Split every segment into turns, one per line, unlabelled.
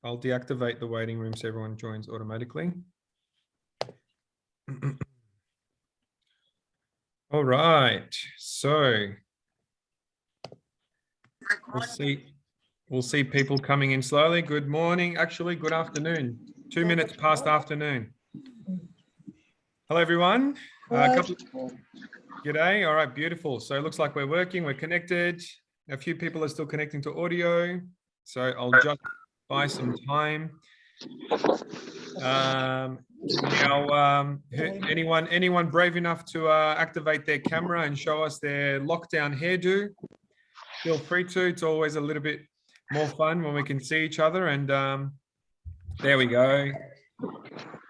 I'll deactivate the waiting room so everyone joins automatically. All right, so we'll see people coming in slowly. Good morning, actually, good afternoon. 2 minutes past afternoon. Hello, everyone. G'day. All right, beautiful. So it looks like we're working, we're connected. A few people are still connecting to audio. So I'll just buy some time. Anyone brave enough to activate their camera and show us their lockdown hairdo? Feel free to. It's always a little bit more fun when we can see each other. And there we go.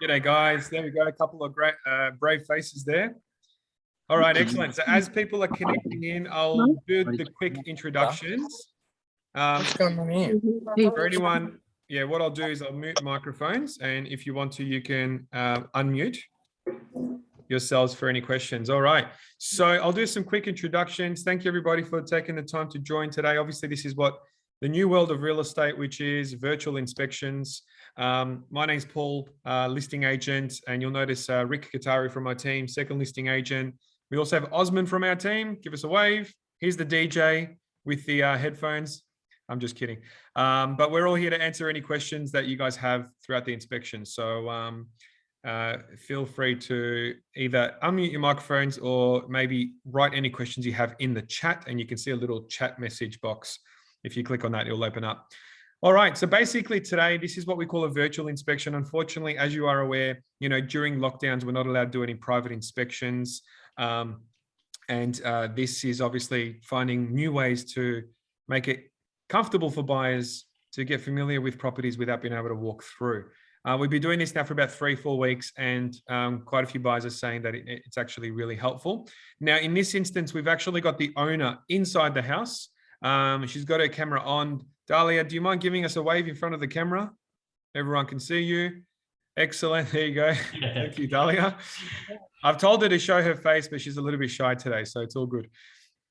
G'day, guys. There we go. A couple of great brave faces there. All right, excellent. So as people are connecting in, I'll do the quick introductions. For anyone, yeah, what I'll do is I'll mute microphones, and if you want to, you can unmute yourselves for any questions. All right, so I'll do some quick introductions. Thank you, everybody, for taking the time to join today. Obviously, this is what the new world of real estate, which is virtual inspections. My name's Paul, listing agent, and you'll notice Rick Katari from my team, second listing agent. We also have Osman from our team. Give us a wave. He's the DJ with the headphones. I'm just kidding. But we're all here to answer any questions that you guys have throughout the inspection. So feel free to either unmute your microphones or maybe write any questions you have in the chat, and you can see a little chat message box. If you click on that, it'll open up. All right, so basically today, this is what we call a virtual inspection. Unfortunately, as you are aware, during lockdowns, we're not allowed to do any private inspections. This is obviously finding new ways to make it comfortable for buyers to get familiar with properties without being able to walk through. We've been doing this now for about 3-4 weeks, and quite a few buyers are saying that it's actually really helpful. Now, in this instance, we've actually got the owner inside the house. She's got her camera on. Dahlia, do you mind giving us a wave in front of the camera? Everyone can see you. Excellent. There you go. Thank you, Dahlia. I've told her to show her face, but she's a little bit shy today, so it's all good.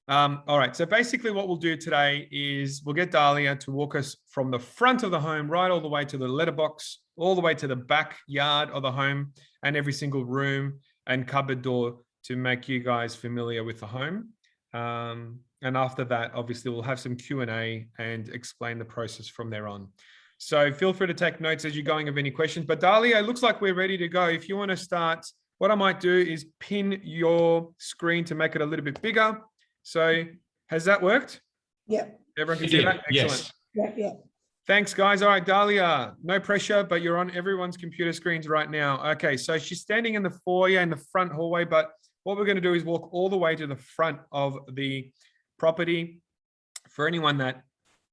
All right. So basically what we'll do today is we'll get Dahlia to walk us from the front of the home right all the way to the letterbox, all the way to the backyard of the home, and every single room and cupboard door to make you guys familiar with the home. And after that, obviously, we'll have some Q&A and explain the process from there on. So feel free to take notes as you're going of any questions. But Dahlia, it looks like we're ready to go. If you want to start, what I might do is pin your screen to make it a little bit bigger. So has that worked?
Yeah.
Everyone can see that? Excellent.
Yes. Yeah.
Thanks, guys. All right, Dahlia, no pressure, but you're on everyone's computer screens right now. Okay, so she's standing in the foyer in the front hallway, but what we're going to do is walk all the way to the front of the property. For anyone that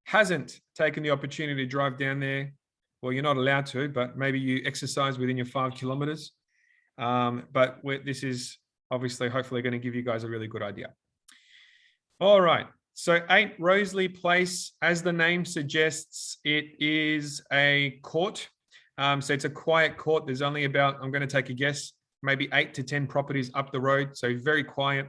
hasn't taken the opportunity to drive down there, well, you're not allowed to, but maybe you exercise within your 5 kilometers. But this is obviously, hopefully, going to give you guys a really good idea. All right. So 8 Roseley Place, as the name suggests, it is a court. So it's a quiet court. There's only about, I'm going to take a guess, maybe 8 to 10 properties up the road. So very quiet.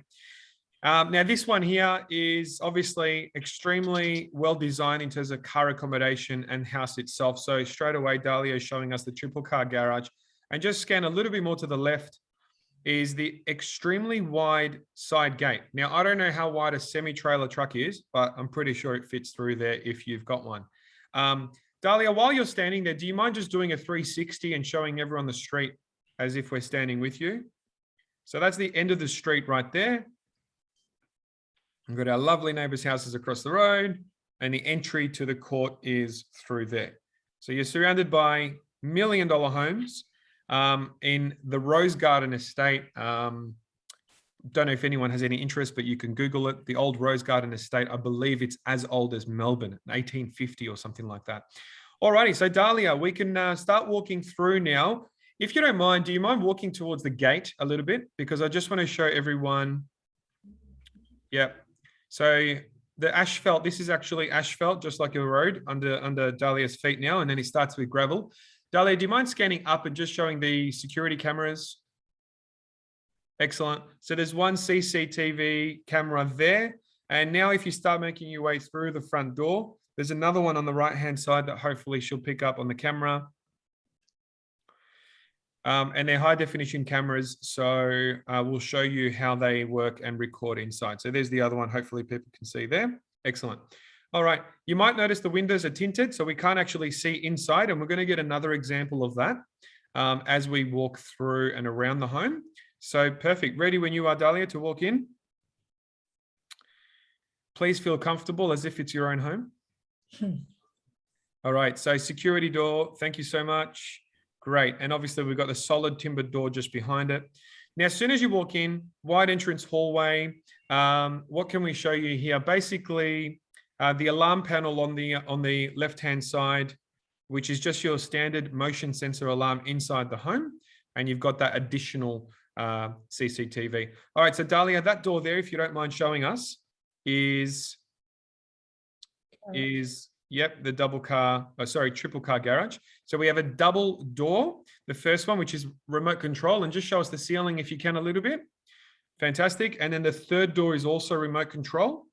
Now, this one here is obviously extremely well designed in terms of car accommodation and house itself. So straight away, Dahlia is showing us the triple car garage. And just scan a little bit more to the left is the extremely wide side gate. Now, I don't know how wide a semi-trailer truck is, but I'm pretty sure it fits through there if you've got one. Dahlia, while you're standing there, do you mind just doing a 360 and showing everyone the street as if we're standing with you? So that's the end of the street right there. We've got our lovely neighbors' houses across the road, and the entry to the court is through there. So you're surrounded by $1 million homes in the Rose Garden Estate. Don't know if anyone has any interest, but you can Google it. The old Rose Garden Estate, I believe it's as old as Melbourne, 1850 or something like that. All righty, so Dahlia, we can start walking through now. If you don't mind, do you mind walking towards the gate a little bit? Because I just want to show everyone. Yep. So the asphalt, this is actually asphalt, just like your road under Dahlia's feet now, and then it starts with gravel. Dahlia, do you mind scanning up and just showing the security cameras? Excellent. So there's one CCTV camera there. And now if you start making your way through the front door, there's another one on the right-hand side that hopefully she'll pick up on the camera. And they're high definition cameras. So we'll show you how they work and record inside. So there's the other one. Hopefully people can see there. Excellent. All right. You might notice the windows are tinted, so we can't actually see inside. And we're going to get another example of that as we walk through and around the home. So perfect. Ready when you are, Dahlia, to walk in? Please feel comfortable as if it's your own home. All right. So security door. Thank you so much. Great. And obviously we've got the solid timbered door just behind it. Now, as soon as you walk in, wide entrance hallway, what can we show you here? Basically, the alarm panel on the left-hand side, which is just your standard motion sensor alarm inside the home. And you've got that additional CCTV. All right. So Dahlia, that door there, if you don't mind showing us, is yep, the triple car garage. So we have a double door, the first one, which is remote control, and just show us the ceiling if you can a little bit. Fantastic. And then the third door is also remote control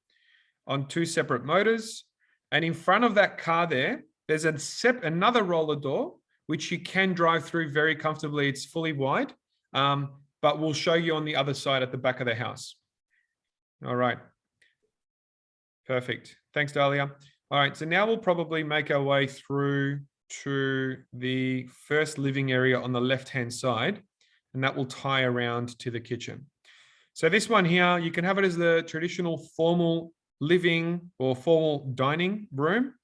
on 2 separate motors. And in front of that car there, there's another roller door, which you can drive through very comfortably. It's fully wide, but we'll show you on the other side at the back of the house. All right. Perfect. Thanks, Dahlia. All right, so now we'll probably make our way through to the first living area on the left-hand side, and that will tie around to the kitchen. So this one here, you can have it as the traditional formal living or formal dining room.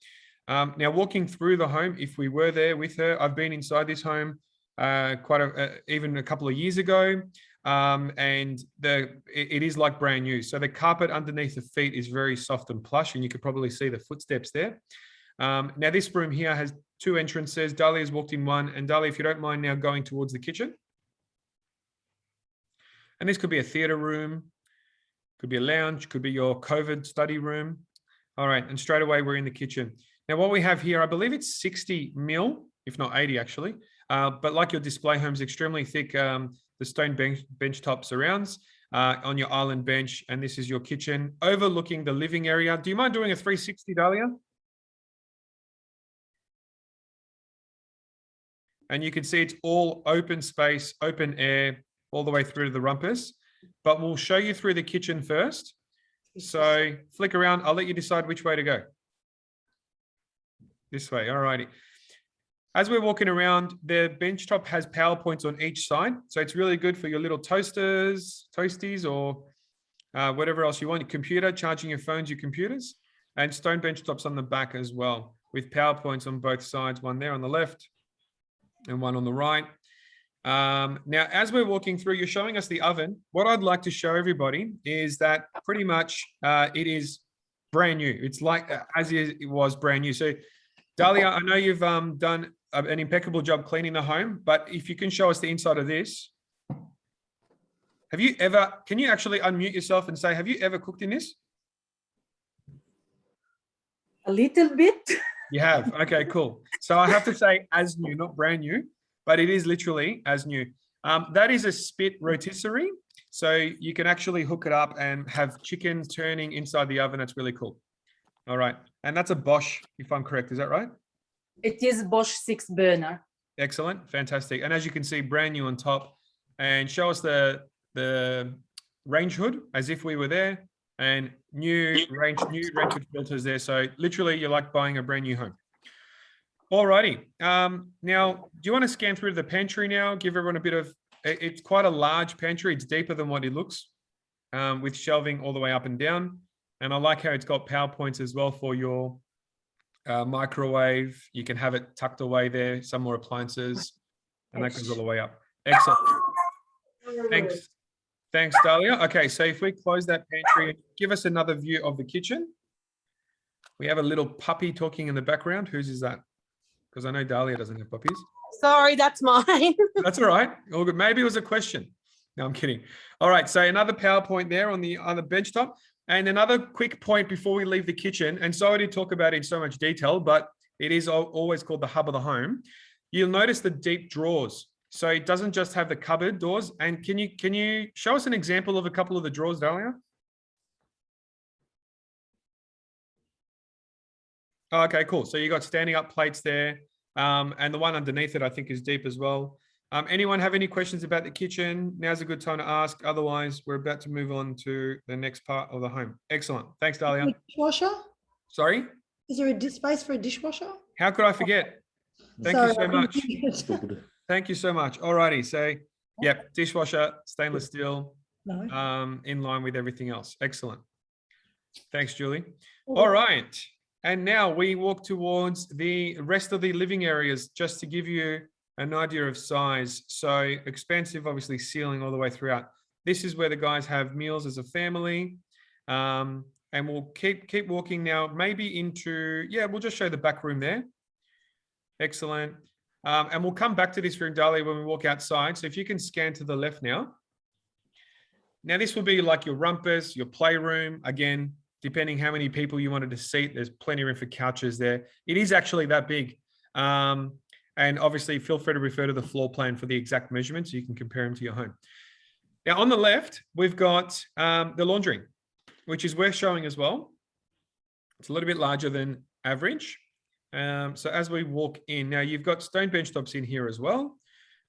Now, walking through the home, if we were there with her, I've been inside this home even a couple of years ago. And it is like brand new. So the carpet underneath the feet is very soft and plush, and you could probably see the footsteps there. Now this room here has 2 entrances. Dahlia's walked in one, and Dahlia, if you don't mind now going towards the kitchen. And this could be a theater room, could be a lounge, could be your COVID study room. All right, and straight away we're in the kitchen. Now what we have here, I believe it's 60 mil, if not 80 actually. But like your display home's extremely thick, the stone bench top surrounds on your island bench. And this is your kitchen overlooking the living area. Do you mind doing a 360, Dahlia? And you can see it's all open space, open air, all the way through to the rumpus. But we'll show you through the kitchen first. So flick around. I'll let you decide which way to go. This way. All righty. As we're walking around, the bench top has power points on each side. So it's really good for your little toasties, or whatever else you want. Your computer, charging your phones, your computers, and stone bench tops on the back as well, with power points on both sides, one there on the left and one on the right. Now, as we're walking through, you're showing us the oven. What I'd like to show everybody is that pretty much it is brand new. It's like as it was brand new. So Dahlia, I know you've done an impeccable job cleaning the home, but if you can show us the inside of this. Can you actually unmute yourself and say, have you ever cooked in this?
A little bit.
You have? Okay, cool. So I have to say as new, not brand new, but it is literally as new. That is a spit rotisserie. So you can actually hook it up and have chicken turning inside the oven. That's really cool. All right. And that's a Bosch, if I'm correct. Is that right?
It is Bosch 6 burner.
Excellent. Fantastic. And as you can see, brand new on top. And show us the range hood as if we were there, and new range hood filters there. So literally you're like buying a brand new home. All righty. Now, do you want to scan through the pantry now? Give everyone a bit of, it's quite a large pantry. It's deeper than what it looks, with shelving all the way up and down. And I like how it's got power points as well for your microwave. You can have it tucked away there, some more appliances, and that goes all the way up. Excellent. Thanks, Dahlia. Okay, so if we close that pantry, give us another view of the kitchen. We have a little puppy talking in the background. Whose is that? Because I know Dahlia doesn't have puppies.
Sorry, that's mine.
That's all right. All good. Maybe it was a question. No, I'm kidding. All right, so another PowerPoint there on the bench top. And another quick point before we leave the kitchen, and sorry to talk about it in so much detail, but it is always called the hub of the home. You'll notice the deep drawers. So it doesn't just have the cupboard doors. And can you show us an example of a couple of the drawers, Dahlia? Oh, okay, cool. So you got standing up plates there. And the one underneath it, I think, is deep as well. Anyone have any questions about the kitchen? Now's a good time to ask. Otherwise, we're about to move on to the next part of the home. Excellent. Thanks, Dahlia.
Dishwasher?
Sorry?
Is there a space for a dishwasher?
How could I forget? Thank you
Sorry,
so
I couldn't
much.
think it.
Thank you so much. All righty. So, yep, dishwasher, stainless steel,
No.
in line with everything else. Excellent. Thanks, Julie. All right. And now we walk towards the rest of the living areas just to give you an idea of size. So expansive, obviously ceiling all the way throughout. This is where the guys have meals as a family. And we'll keep walking now, maybe into, yeah, we'll just show the back room there. Excellent. And we'll come back to this room, Dahlia, when we walk outside. So if you can scan to the left now. Now this will be like your rumpus, your playroom. Again, depending how many people you wanted to seat, there's plenty of room for couches there. It is actually that big. And obviously feel free to refer to the floor plan for the exact measurements so you can compare them to your home. Now on the left, we've got the laundry, which is worth showing as well. It's a little bit larger than average. So as we walk in, now you've got stone bench tops in here as well.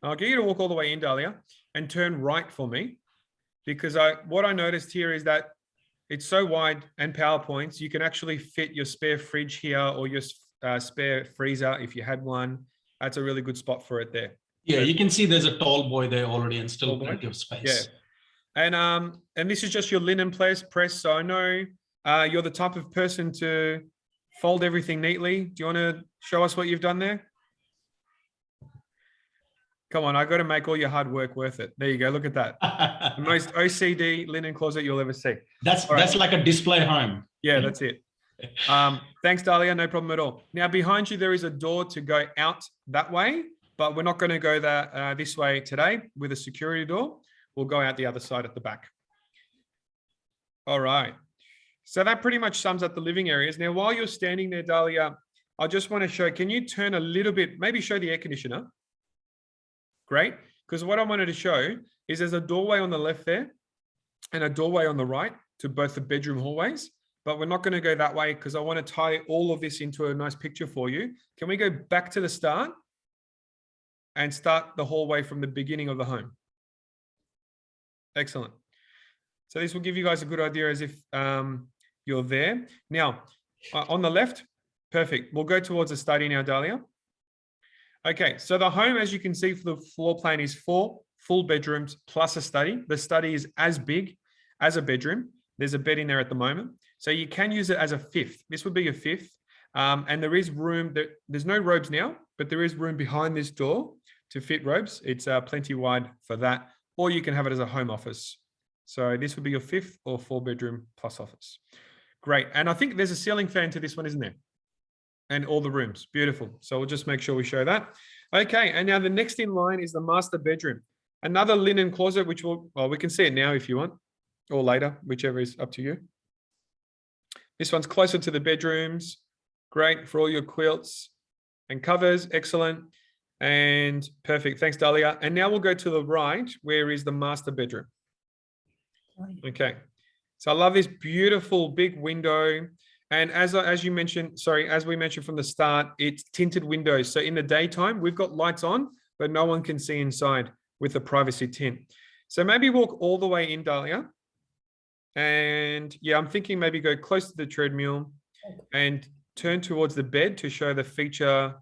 I'll get you to walk all the way in, Dahlia, and turn right for me. Because what I noticed here is that it's so wide and PowerPoints, you can actually fit your spare fridge here or your spare freezer if you had one. That's a really good spot for it there.
Yeah, you can see there's a tall boy there already and still plenty of space.
Yeah. And this is just your linen press. So I know you're the type of person to fold everything neatly. Do you want to show us what you've done there? Come on, I got to make all your hard work worth it. There you go. Look at that. The most OCD linen closet you'll ever see.
That's like a display home.
Yeah, that's it. Thanks, Dahlia. No problem at all. Now behind you, there is a door to go out that way, but we're not going to go this way today with a security door. We'll go out the other side at the back. All right. So that pretty much sums up the living areas. Now, while you're standing there, Dahlia, I just want to show, can you turn a little bit, maybe show the air conditioner? Great. Because what I wanted to show is there's a doorway on the left there and a doorway on the right to both the bedroom hallways, but we're not going to go that way because I want to tie all of this into a nice picture for you. Can we go back to the start and start the hallway from the beginning of the home? Excellent. So this will give you guys a good idea as if you're there. Now, on the left, perfect. We'll go towards the study now, Dahlia. Okay, so the home, as you can see for the floor plan, is 4 full bedrooms plus a study. The study is as big as a bedroom. There's a bed in there at the moment. So you can use it as a 5th. This would be a 5th. And there is room, there's no robes now, but there is room behind this door to fit robes. It's plenty wide for that. Or you can have it as a home office. So this would be your 5th or 4-bedroom plus office. Great. And I think there's a ceiling fan to this one, isn't there? And all the rooms. Beautiful. So we'll just make sure we show that. Okay. And now the next in line is the master bedroom. Another linen closet, which we can see it now if you want, or later, whichever is up to you. This one's closer to the bedrooms. Great for all your quilts and covers. Excellent. And perfect. Thanks, Dahlia. And now we'll go to the right, where is the master bedroom. Okay. So I love this beautiful big window. And as you mentioned, as we mentioned from the start, it's tinted windows. So in the daytime, we've got lights on, but no one can see inside with the privacy tint. So maybe walk all the way in, Dahlia. And yeah, I'm thinking maybe go close to the treadmill and turn towards the bed to show the feature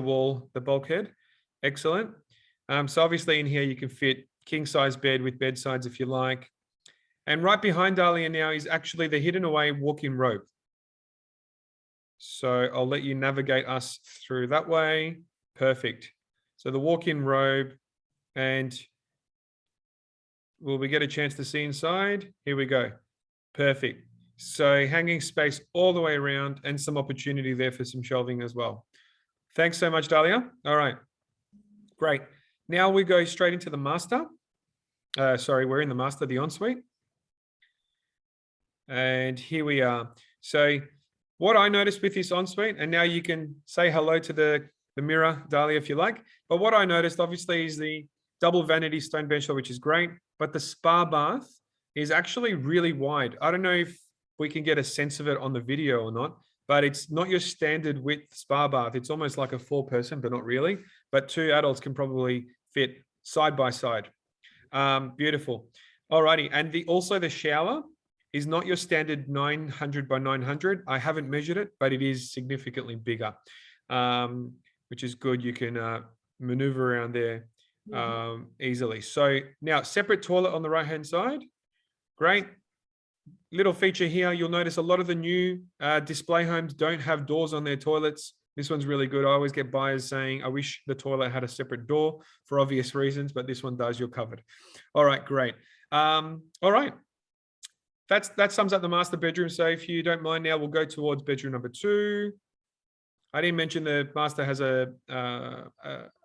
wall, the bulkhead. Excellent. So obviously in here, you can fit king size bed with bedsides if you like. And right behind Dahlia now is actually the hidden away walk-in robe. So I'll let you navigate us through that way. Perfect. So the walk-in robe, and will we get a chance to see inside? Here we go. Perfect. So hanging space all the way around and some opportunity there for some shelving as well. Thanks so much, Dahlia. All right. Great. Now we go straight into the master. We're in the master, the ensuite. And here we are. So what I noticed with this ensuite, and now you can say hello to the mirror, Dahlia, if you like. But what I noticed, obviously, is the double vanity stone bench, which is great. But the spa bath is actually really wide. I don't know if we can get a sense of it on the video or not, but it's not your standard width spa bath. It's almost like a 4-person, but not really. But 2 adults can probably fit side by side. Beautiful. Alrighty, and also the shower is not your standard 900 by 900. I haven't measured it, but it is significantly bigger, which is good. You can maneuver around there easily. So now separate toilet on the right-hand side. Great. Little feature here. You'll notice a lot of the new display homes don't have doors on their toilets. This one's really good. I always get buyers saying, I wish the toilet had a separate door for obvious reasons, but this one does. You're covered. All right, great. All right. That sums up the master bedroom. So if you don't mind now, we'll go towards bedroom number 2. I didn't mention the master has a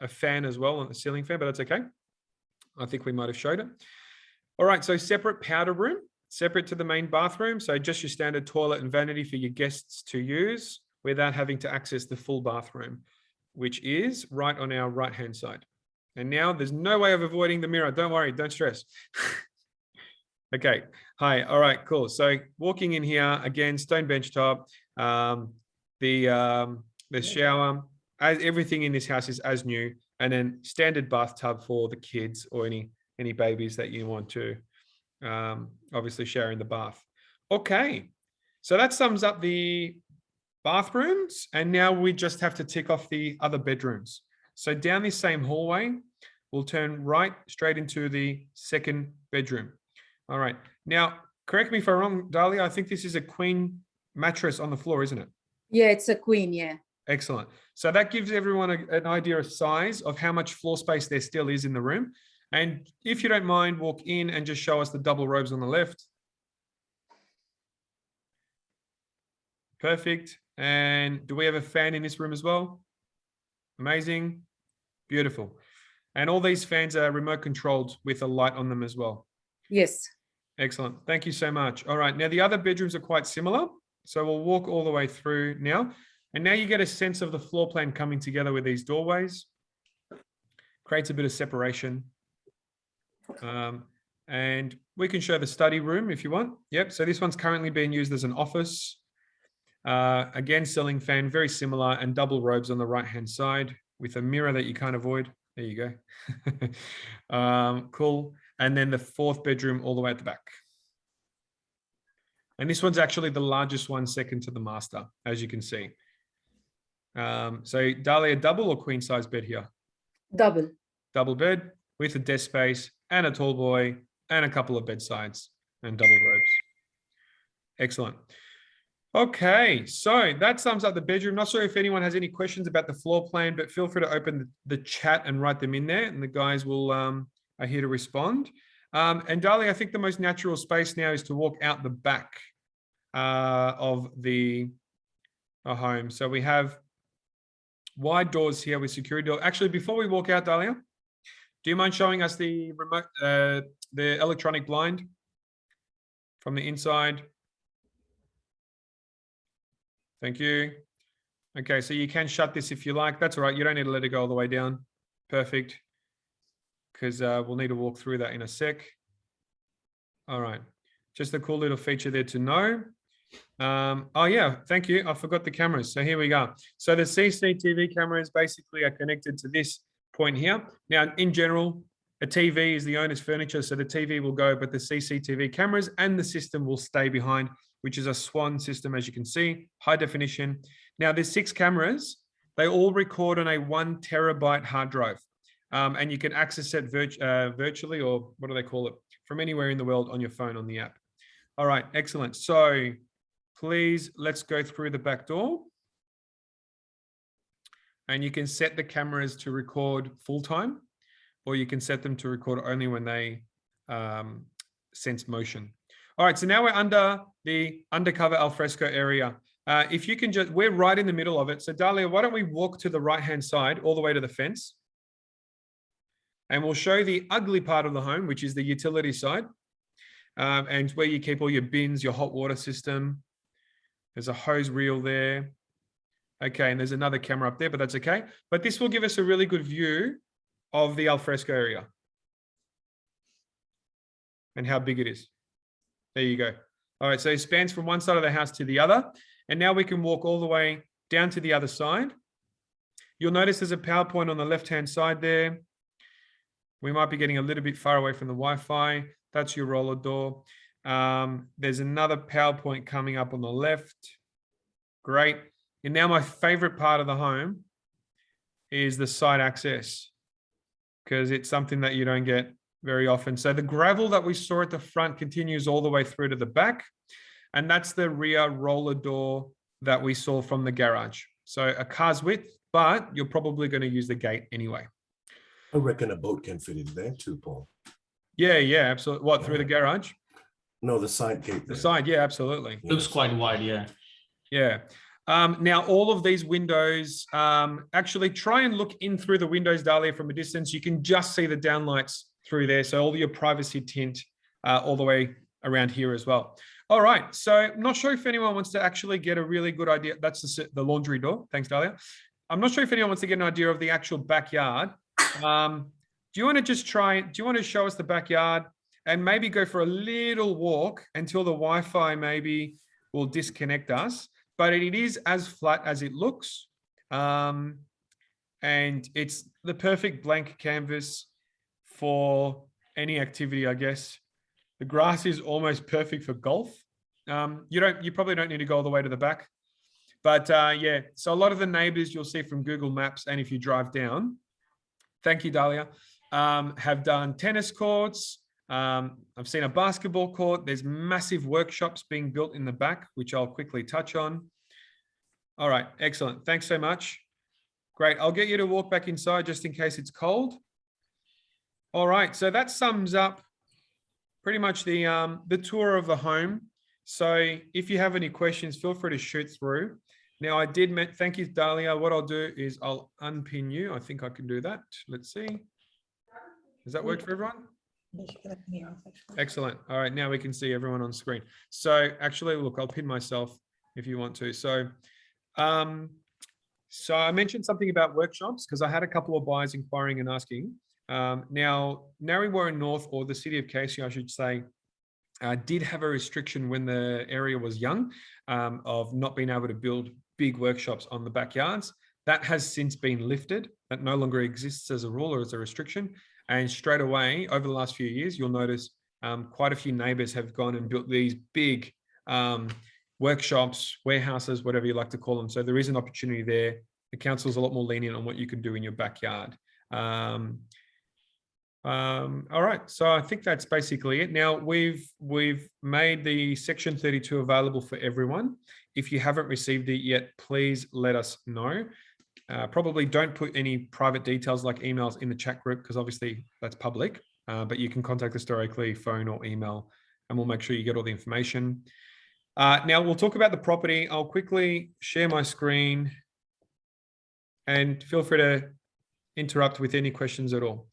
fan as well, on the ceiling fan, but that's okay. I think we might have showed it. All right, so separate powder room, separate to the main bathroom. So just your standard toilet and vanity for your guests to use without having to access the full bathroom, which is right on our right-hand side. And now there's no way of avoiding the mirror. Don't worry, don't stress. Okay, hi, all right, cool. So walking in here, again, stone bench top, the shower, everything in this house is as new, and then standard bathtub for the kids or any babies that you want to obviously share in the bath. Okay, so that sums up the bathrooms, and now we just have to tick off the other bedrooms. So down this same hallway, we'll turn right straight into the second bedroom. All right, now correct me if I'm wrong, Dahlia, I think this is a queen mattress on the floor, isn't it?
Yeah, it's a queen, yeah.
Excellent. So that gives everyone an idea of size of how much floor space there still is in the room. And if you don't mind, walk in and just show us the double robes on the left. Perfect. And do we have a fan in this room as well? Amazing. Beautiful. And all these fans are remote controlled with a light on them as well.
Yes.
Excellent. Thank you so much. All right. Now the other bedrooms are quite similar. So we'll walk all the way through now. And now you get a sense of the floor plan coming together with these doorways. Creates a bit of separation. And we can show the study room if you want. Yep. So this one's currently being used as an office. Again, ceiling fan, very similar, and double robes on the right-hand side with a mirror that you can't avoid. There you go. Cool. And then the 4th bedroom all the way at the back. And this one's actually the largest one, second to the master, as you can see. So Dahlia, double or queen size bed here?
Double.
Double bed with a desk space and a tall boy and a couple of bedsides and double robes. Excellent. Okay, so that sums up the bedroom. Not sure if anyone has any questions about the floor plan, but feel free to open the chat and write them in there, and the guys will are here to respond. And Dahlia, I think the most natural space now is to walk out the back of the home. So we have wide doors here with security door. Actually, before we walk out, Dahlia, do you mind showing us the remote, the electronic blind from the inside? Thank you. Okay, so you can shut this if you like. That's all right. You don't need to let it go all the way down. Perfect. Because we'll need to walk through that in a sec. All right. Just a cool little feature there to know. Oh, yeah. Thank you. I forgot the cameras. So here we go. So the CCTV cameras basically are connected to this point here. Now, in general, a TV is the owner's furniture, so the TV will go, but the CCTV cameras and the system will stay behind, which is a SWAN system, as you can see, high definition. Now, there's 6 cameras. They all record on a 1 terabyte hard drive. And you can access it virtually, or what do they call it, from anywhere in the world on your phone on the app. All right, excellent. So please, let's go through the back door. And you can set the cameras to record full time, or you can set them to record only when they sense motion. All right, so now we're under the undercover alfresco area. If you can just, we're right in the middle of it. So Dahlia, why don't we walk to the right-hand side all the way to the fence? And we'll show the ugly part of the home, which is the utility side. And where you keep all your bins, your hot water system. There's a hose reel there. Okay, and there's another camera up there, but that's okay. But this will give us a really good view of the alfresco area and how big it is. There you go. All right, so it spans from one side of the house to the other. And now we can walk all the way down to the other side. You'll notice there's a PowerPoint on the left-hand side there. We might be getting a little bit far away from the Wi-Fi. That's your roller door. There's another PowerPoint coming up on the left. Great. And now my favorite part of the home is the side access, because it's something that you don't get very often. So the gravel that we saw at the front continues all the way through to the back. And that's the rear roller door that we saw from the garage. So a car's width, but you're probably going to use the gate anyway.
I reckon a boat can fit in there too, Paul.
Yeah, absolutely. What, through the garage?
No, the side gate.
The
there.
side, yeah, absolutely.
Looks quite wide, yeah.
Yeah. Now, all of these windows, actually try and look in through the windows, Dahlia, from a distance. You can just see the downlights through there. So all your privacy tint all the way around here as well. All right. So I'm not sure if anyone wants to actually get a really good idea. That's the laundry door. Thanks, Dahlia. I'm not sure if anyone wants to get an idea of the actual backyard. Do you want to just try, do you want to show us the backyard and maybe go for a little walk until the Wi-Fi maybe will disconnect us? But it is as flat as it looks. And it's the perfect blank canvas for any activity, I guess. The grass is almost perfect for golf. You probably don't need to go all the way to the back. But yeah, so a lot of the neighbors you'll see from Google Maps, and if you drive down, thank you, Dahlia, have done tennis courts. I've seen a basketball court. There's massive workshops being built in the back, which I'll quickly touch on. All right, excellent. Thanks so much. Great. I'll get you to walk back inside just in case it's cold. All right, so that sums up pretty much the tour of the home. So if you have any questions, feel free to shoot through. Now, thank you, Dahlia. What I'll do is I'll unpin you. I think I can do that. Let's see. Does that work for everyone? Excellent. All right, now we can see everyone on screen. So actually, look, I'll pin myself if you want to. So I mentioned something about workshops because I had a couple of buyers inquiring and asking. Now, Narre Warren North, or the city of Casey, I should say, did have a restriction when the area was young of not being able to build big workshops on the backyards. That has since been lifted. That no longer exists as a rule or as a restriction. And straight away, over the last few years, you'll notice quite a few neighbors have gone and built these big workshops, warehouses, whatever you like to call them. So there is an opportunity there. The council's a lot more lenient on what you can do in your backyard. All right, so I think that's basically it. Now we've made the Section 32 available for everyone. If you haven't received it yet, please let us know. Probably don't put any private details like emails in the chat group because obviously that's public, but you can contact us directly, phone or email, and we'll make sure you get all the information. Now we'll talk about the property. I'll quickly share my screen and feel free to interrupt with any questions at all.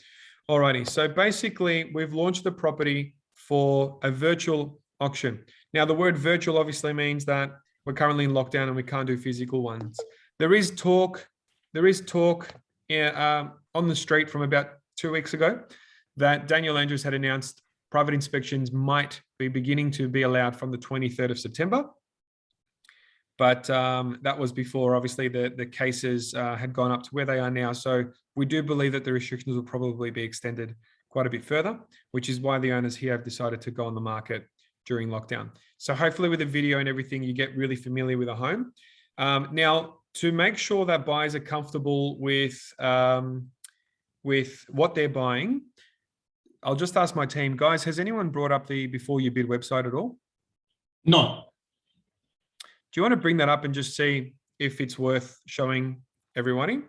Alrighty, so basically we've launched the property for a virtual auction. Now the word virtual obviously means that we're currently in lockdown and we can't do physical ones. There is talk on the street from about 2 weeks ago that Daniel Andrews had announced private inspections might be beginning to be allowed from the 23rd of September. But that was before, obviously, the cases had gone up to where they are now. So we do believe that the restrictions will probably be extended quite a bit further, which is why the owners here have decided to go on the market during lockdown. So hopefully with the video and everything, you get really familiar with a home. Now, to make sure that buyers are comfortable with what they're buying, I'll just ask my team, guys, has anyone brought up the Before You Bid website at all?
No.
Do you want to bring that up and just see if it's worth showing everybody?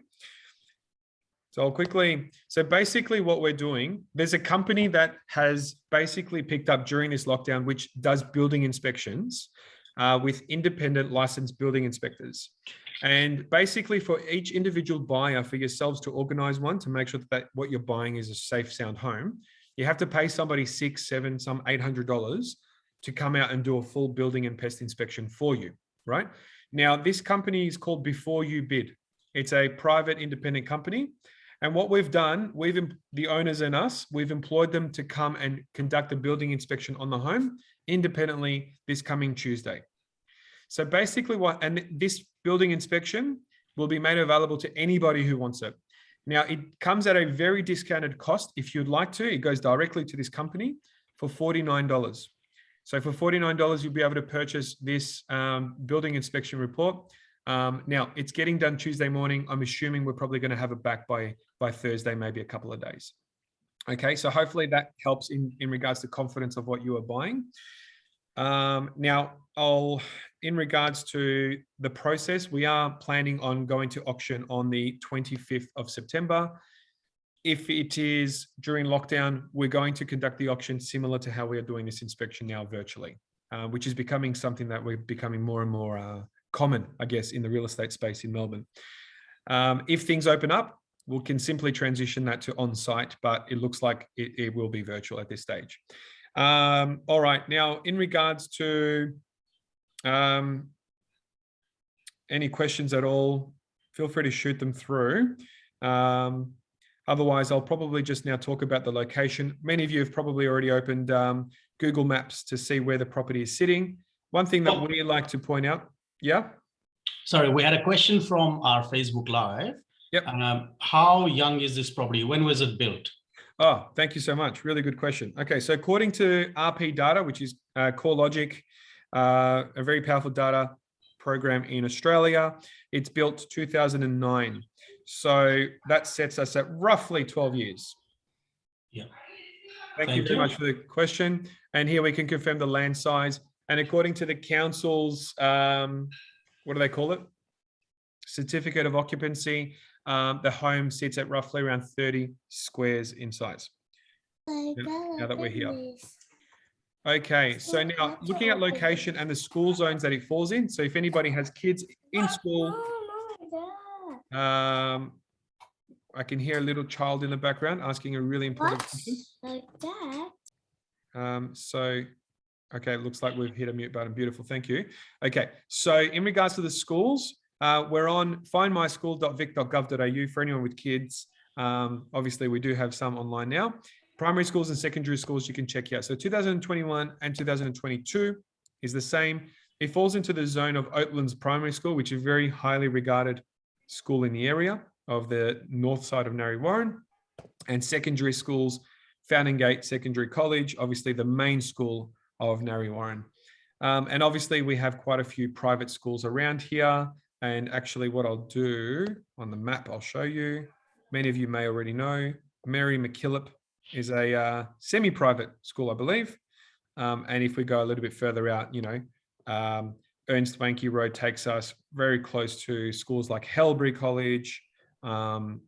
So I'll quickly, so basically what we're doing, there's a company that has basically picked up during this lockdown, which does building inspections with independent licensed building inspectors. And basically for each individual buyer, for yourselves to organize one to make sure that what you're buying is a safe, sound home, you have to pay somebody $600, $700, some $800 to come out and do a full building and pest inspection for you. Right now, this company is called Before You Bid. It's a private independent company. And what we've done, the owners and us, we've employed them to come and conduct a building inspection on the home independently this coming Tuesday. So basically and this building inspection will be made available to anybody who wants it. Now, it comes at a very discounted cost. If you'd like to, it goes directly to this company for $49. So for $49, you'll be able to purchase this building inspection report. Now, it's getting done Tuesday morning. I'm assuming we're probably going to have it back by Thursday, maybe a couple of days. Okay, so hopefully that helps in regards to confidence of what you are buying. Now, in regards to the process, we are planning on going to auction on the 25th of September. If it is during lockdown, we're going to conduct the auction similar to how we are doing this inspection now virtually, which is becoming something that we're becoming more and more common, I guess, in the real estate space in Melbourne. If things open up, we can simply transition that to on-site, but it looks like it will be virtual at this stage. All right, now in regards to any questions at all, feel free to shoot them through. Otherwise, I'll probably just now talk about the location. Many of you have probably already opened Google Maps to see where the property is sitting. One thing that we like to point out, yeah?
Sorry, we had a question from our Facebook Live.
Yep.
How young is this property? When was it built?
Oh, thank you so much. Really good question. Okay, so according to RP Data, which is CoreLogic, a very powerful data program in Australia, it's built 2009. So that sets us at roughly 12 years.
Yeah.
Thank you very much for the question. And here we can confirm the land size. And according to the council's, what do they call it? Certificate of occupancy, the home sits at roughly around 30 squares in size. Now that we're here. Okay, so now looking at location and the school zones that it falls in. So if anybody has kids in school, I can hear a little child in the background asking a really important question. Okay, it looks like we've hit a mute button. Beautiful, thank you. Okay, so in regards to the schools, we're on findmyschool.vic.gov.au for anyone with kids. Obviously, we do have some online now. Primary schools and secondary schools you can check out. So 2021 and 2022 is the same. It falls into the zone of Oatlands Primary School, which is a very highly regarded school in the area of the north side of Narre Warren. And secondary schools, Fountain Gate Secondary College, obviously the main school of Narre Warren. And obviously we have quite a few private schools around here. And actually what I'll do on the map, I'll show you. Many of you may already know, Mary MacKillop is a semi-private school, I believe. And if we go a little bit further out, you know, Ernst Wanke Road takes us very close to schools like Helbury College, and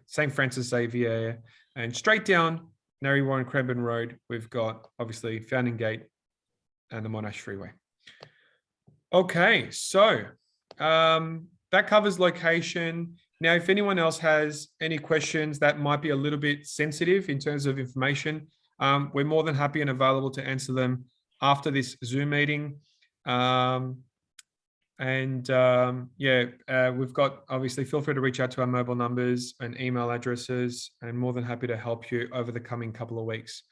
St. Francis Xavier, and straight down Narre Warren Cranbourne Road, we've got obviously Fountain Gate and the Monash Freeway. Okay, so that covers location. Now, if anyone else has any questions that might be a little bit sensitive in terms of information, we're more than happy and available to answer them after this Zoom meeting. Yeah, we've got, obviously, feel free to reach out to our mobile numbers and email addresses, and more than happy to help you over the coming couple of weeks.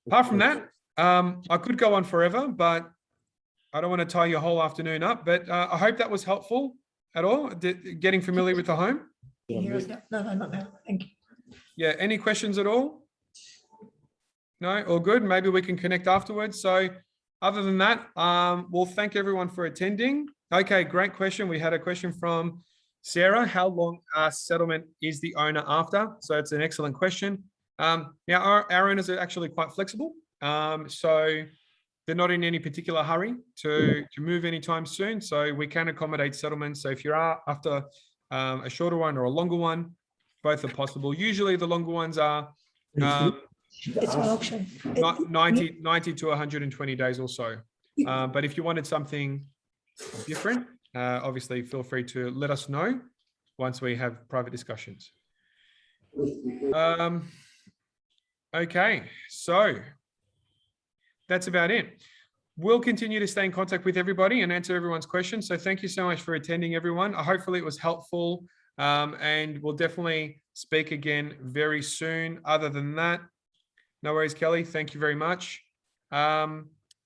Apart from that, I could go on forever, but I don't want to tie your whole afternoon up, but I hope that was helpful at all, getting familiar with the home.
No, not now. Thank you.
Yeah, any questions at all? No, all good. Maybe we can connect afterwards. So other than that, we'll thank everyone for attending. Okay, great question. We had a question from Sarah. How long settlement is the owner after? So it's an excellent question. Now, our owners are actually quite flexible. So they're not in any particular hurry to move anytime soon. So we can accommodate settlements. So if you are after a shorter one or a longer one, both are possible. Usually the longer ones are
It's an auction.
90 to 120 days or so. But if you wanted something different, obviously feel free to let us know once we have private discussions. Okay, so that's about it. We'll continue to stay in contact with everybody and answer everyone's questions. So thank you so much for attending, everyone. Hopefully it was helpful, and we'll definitely speak again very soon. Other than that, no worries, Kelly. Thank you very much.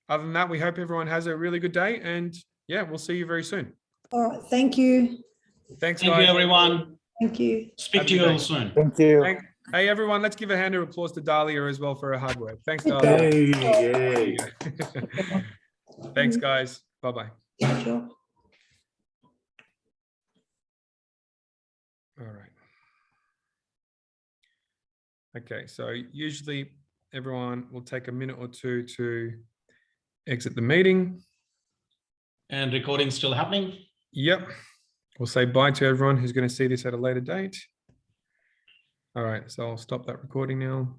other than that, we hope everyone has a really good day, and yeah, we'll see you very soon.
All right. Thank you.
Thanks,
Thank
guys.
you, everyone.
Thank you.
Speak
Have
to
a
you
good
all
day.
soon.
Thank you.
Hey, everyone, let's give a hand of applause to Dahlia as well for her hard work. Thanks, Dahlia.
Hey, yay.
Thanks, guys. Bye-bye.
Good job.
All right. Okay, so usually everyone will take a minute or two to exit the meeting.
And recording still happening.
Yep. We'll say bye to everyone who's going to see this at a later date. All right, so I'll stop that recording now.